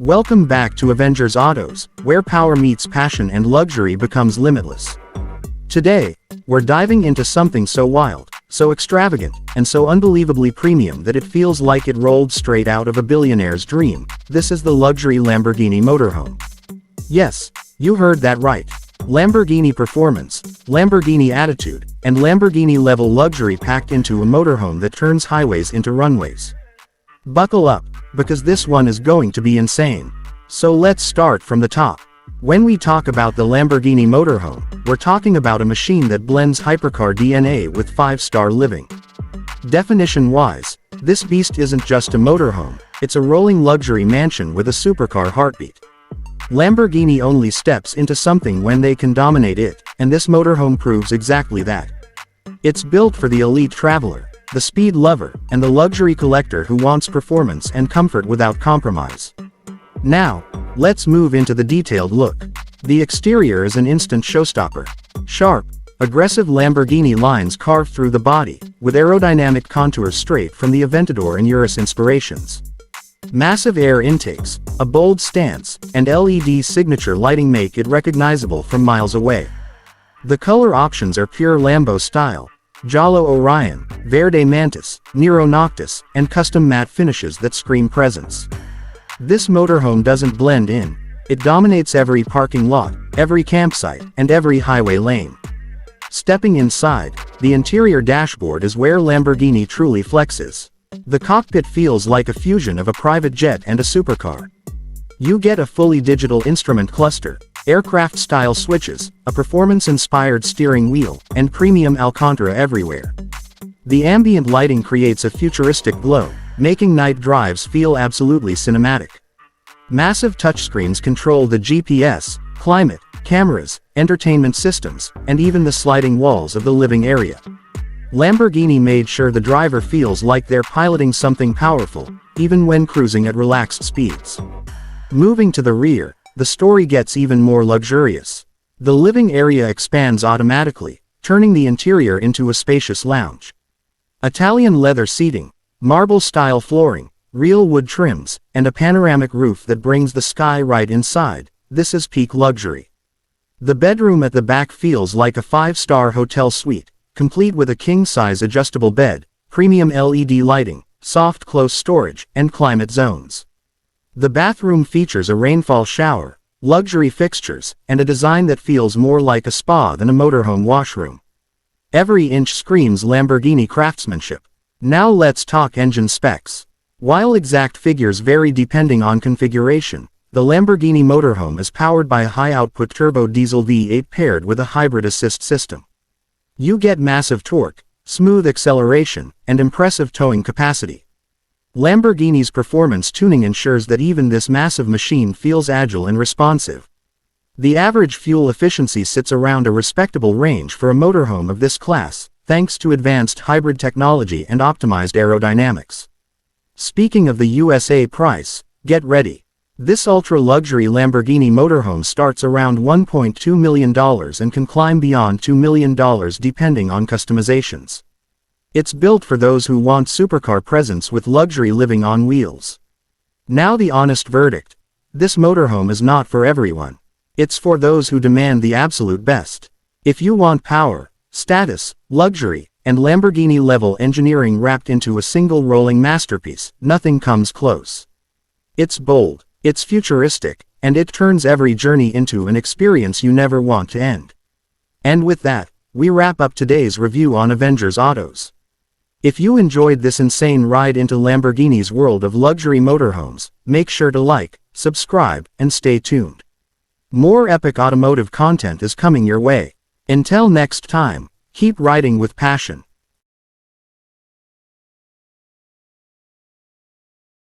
Welcome back to Avengers Autos, where power meets passion and luxury becomes limitless. Today, we're diving into something so wild, so extravagant, and so unbelievably premium that it feels like it rolled straight out of a billionaire's dream. This is the luxury Lamborghini motorhome. Yes, you heard that right. Lamborghini performance, Lamborghini attitude, and Lamborghini-level luxury packed into a motorhome that turns highways into runways. Buckle up, because this one is going to be insane. So let's start from the top. When we talk about the Lamborghini motorhome, we're talking about a machine that blends hypercar DNA with five-star living. Definition-wise, this beast isn't just a motorhome, it's a rolling luxury mansion with a supercar heartbeat. Lamborghini only steps into something when they can dominate it, and this motorhome proves exactly that. It's built for the elite traveler, the speed lover, and the luxury collector who wants performance and comfort without compromise. Now, let's move into the detailed look. The exterior is an instant showstopper. Sharp, aggressive Lamborghini lines carved through the body, with aerodynamic contours straight from the Aventador and Urus inspirations. Massive air intakes, a bold stance, and LED signature lighting make it recognizable from miles away. The color options are pure Lambo style: Giallo Orion, Verde Mantis, Nero Noctis, and custom matte finishes that scream presence. This motorhome doesn't blend in, it dominates every parking lot, every campsite, and every highway lane. Stepping inside, the interior dashboard is where Lamborghini truly flexes. The cockpit feels like a fusion of a private jet and a supercar. You get a fully digital instrument cluster, aircraft-style switches, a performance-inspired steering wheel, and premium Alcantara everywhere. The ambient lighting creates a futuristic glow, making night drives feel absolutely cinematic. Massive touchscreens control the GPS, climate, cameras, entertainment systems, and even the sliding walls of the living area. Lamborghini made sure the driver feels like they're piloting something powerful, even when cruising at relaxed speeds. Moving to the rear, the story gets even more luxurious. The living area expands automatically, turning the interior into a spacious lounge. Italian leather seating, marble-style flooring, real wood trims, and a panoramic roof that brings the sky right inside. This is peak luxury. The bedroom at the back feels like a five-star hotel suite, complete with a king-size adjustable bed, premium LED lighting, soft close storage, and climate zones. The bathroom features a rainfall shower, luxury fixtures, and a design that feels more like a spa than a motorhome washroom. Every inch screams Lamborghini craftsmanship. Now let's talk engine specs. While exact figures vary depending on configuration, the Lamborghini motorhome is powered by a high-output turbo diesel V8 paired with a hybrid assist system. You get massive torque, smooth acceleration, and impressive towing capacity. Lamborghini's performance tuning ensures that even this massive machine feels agile and responsive. The average fuel efficiency sits around a respectable range for a motorhome of this class, thanks to advanced hybrid technology and optimized aerodynamics. Speaking of the USA price, get ready. This ultra-luxury Lamborghini motorhome starts around $1.2 million and can climb beyond $2 million depending on customizations. It's built for those who want supercar presence with luxury living on wheels. Now the honest verdict. This motorhome is not for everyone. It's for those who demand the absolute best. If you want power, status, luxury, and Lamborghini-level engineering wrapped into a single rolling masterpiece, nothing comes close. It's bold, it's futuristic, and it turns every journey into an experience you never want to end. And with that, we wrap up today's review on Avengers Autos. If you enjoyed this insane ride into Lamborghini's world of luxury motorhomes, make sure to like, subscribe, and stay tuned. More epic automotive content is coming your way. Until next time, keep riding with passion.